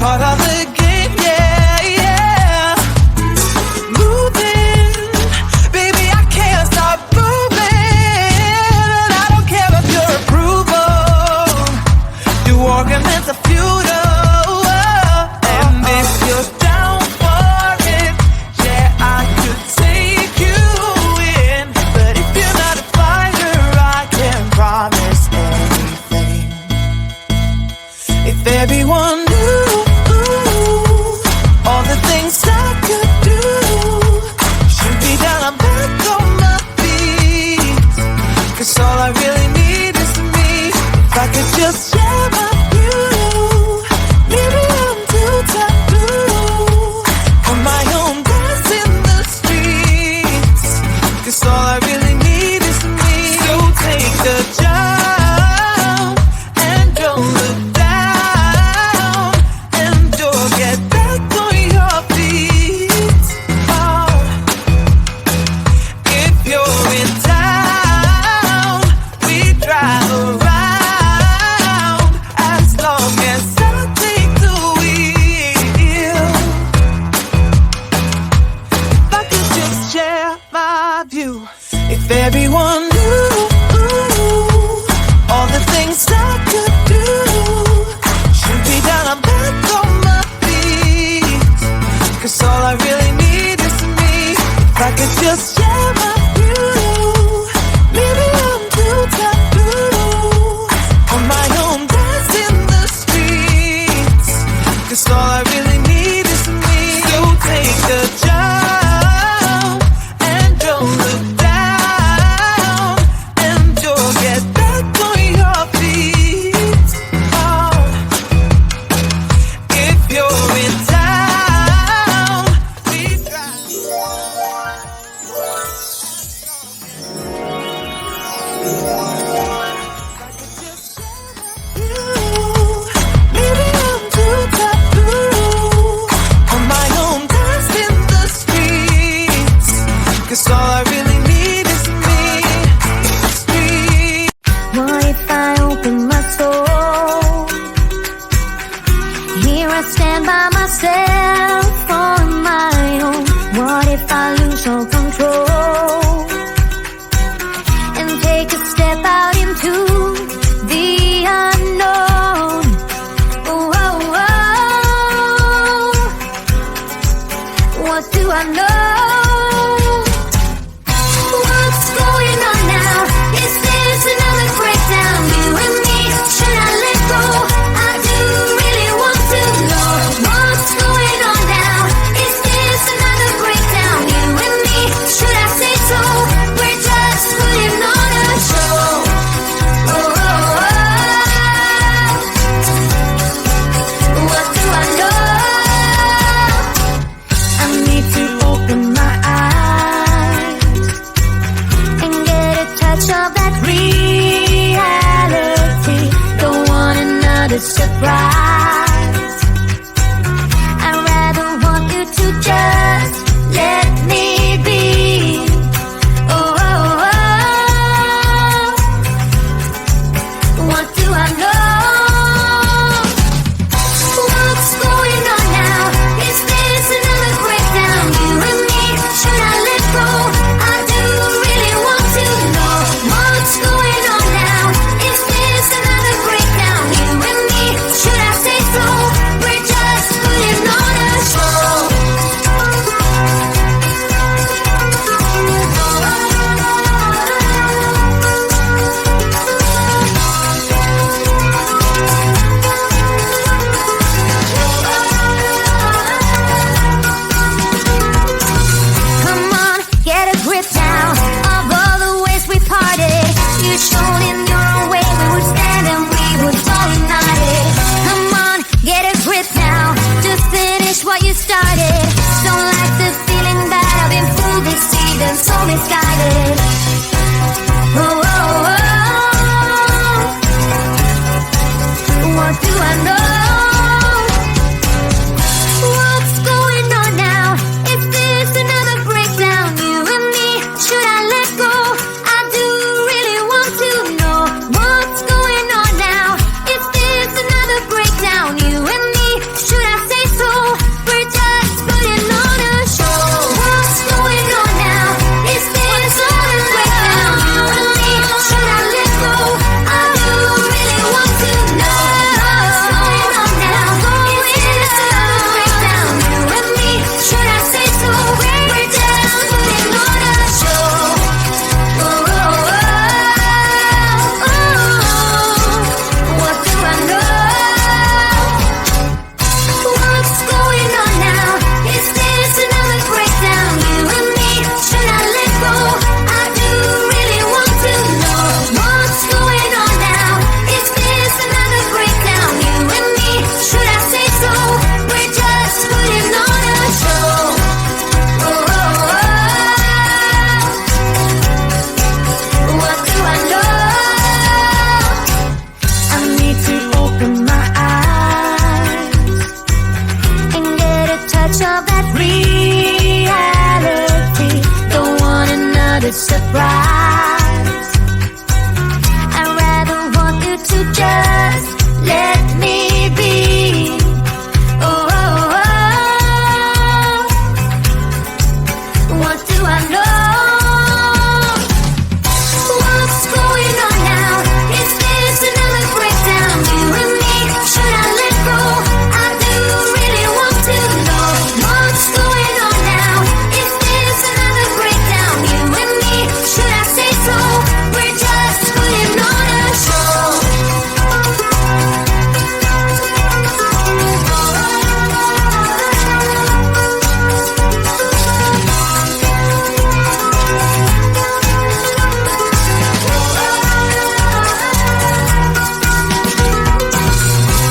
part of the game, yeah, yeah. Moving, baby, I can't stop moving. And I don't care if your approval, your arguments are futile. And if you're down for it, yeah, I could take you in. But if you're not a fighter, I can't promise anything. If everyone knew all the things I could do, should be down, I'm back on my feet. 'Cause all I really need is me. If I could just share my view, maybe I'm too taboo. On my own, dance in the streets. 'Cause all I really need is me. So take the jump and don't look down, and don't get back on your feet. Oh. If you're in town, we drive around, as long as I take the wheel. If I could just share my view, if everyone knew all the things I could do, should be down, I'm back on my feet. 'Cause all I really need is me. If I could just share my view, maybe I'm too taboo. On my own, dance in the streets. 'Cause all I really need is me. So take the jump and don't look down, and don't get back on your feet. Oh. If you're in town, we drive. Maybe I'm too taboo. On my own, dance in the streets. 'Cause all I really need is me. Street. What if I open my soul? Here I stand by myself on my own. What if I lose all control and take a step out into the unknown? Oh, oh, oh. What do I know? What's going on now? Is this another breakdown? You and me, should I let go? I do really want to know what's going on now. Is this another breakdown? You and me, should I say so? We're just putting on a show. Oh, oh, oh. What do I know? I need to open my eyes and get a touch of that reality. Don't want another surprise. I'd rather want you to just let me be. Oh, oh, oh. What do I know? What's going on now? Is this another breakdown? You and me, should I let go? I do really want to know what's going on now. Is this another breakdown? You and me, should I say so? We're just putting on a show. Come on, get a grip now of all the ways we parted. You showed in your own way we would stand and we would fall united. Come on, get a grip now. Just finish what you started. Don't like the feeling that I've been fooled, deceived, and so misguided. Oh, oh, oh. What do I know? What's going on now? Is this another breakdown? You and me, should I let go? I do really want to know what's going on now. Is this another breakdown? You and me, should I with surprise. I'd rather want you to just let me be. Oh, oh, oh. What do I know? What's going on now? Is this another breakdown? You and me, should I let go? I do really want to know what's going on now. Is this another breakdown? You and me, should I say so? We're just putting on a show.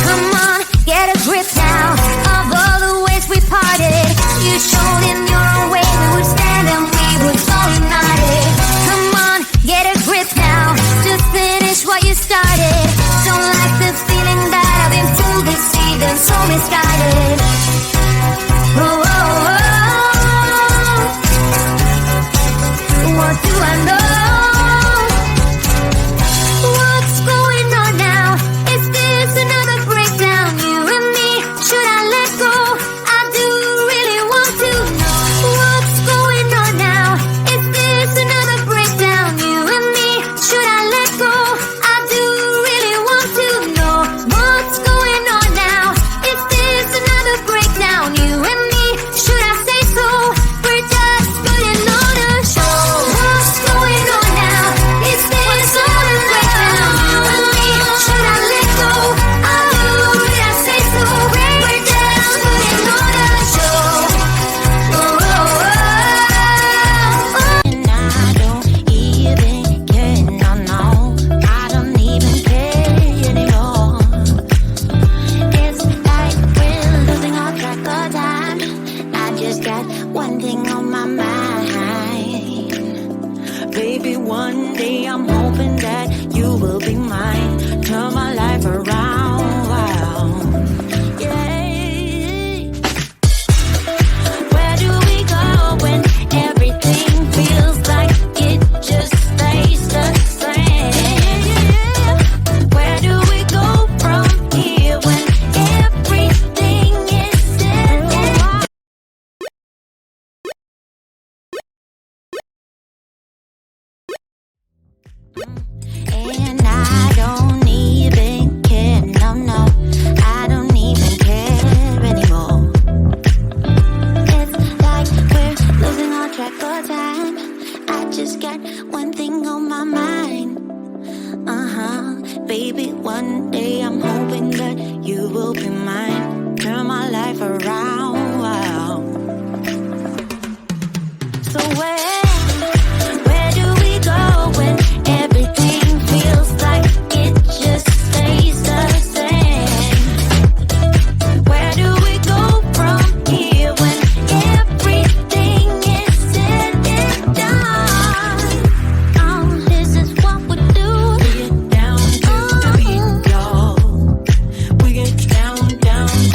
Come on, get a grip now of all the ways we parted. You showed in your own way we would stand and we would so united. Come on, get a grip now, just finish what you started. Don't like the feeling that I've been too deceived and so misguided. Oh, oh, oh. What do I know? What's going on now? Is this another breakdown? You and me, should I let go? I do really want to know what's going on now. Is this another breakdown? You and me, should I let go? I do really want to know what's going on now. Is this another breakdown? You and me, should I say so? We're just putting on a show. What's going on now? Is this another breakdown? You and me, should I let go? I do really I say so? We're just putting on a show. Oh, oh, oh. And I don't even care, no, no. I don't even care anymore. It's like we're losing all track of time. I just got one thing on my mind. Baby, one day I'm hoping that you will be mine. Turn my life around. Wow. Yeah. Where do we go when everything feels like it just stays the same? Where do we go from here when everything is said and And I don't even care, no, no. I don't even care anymore. It's like we're losing all track of time. I just got one thing on my mind. Baby, one day I'm hoping that you will be mine. Turn my life around, wow. So where do we go when everything feels like it just stays the same? Where do we go from here when everything is said and done? This is what we do. We get down to the beat, y'all. We get down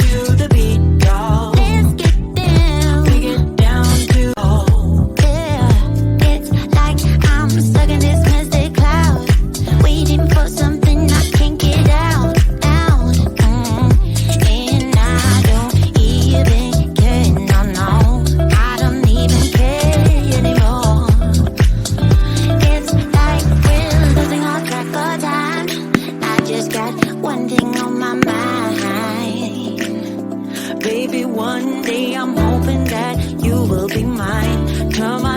to the beat, y'all. Let's get down. We get down to yeah. It's like I'm stuck in this mystic cloud, waiting for something I can't get out. And I don't even care, no, no. I don't even care anymore. It's like we're losing all track of time. I just got one thing on my mind. Baby, one day I'm hoping that you will be mine. Turn my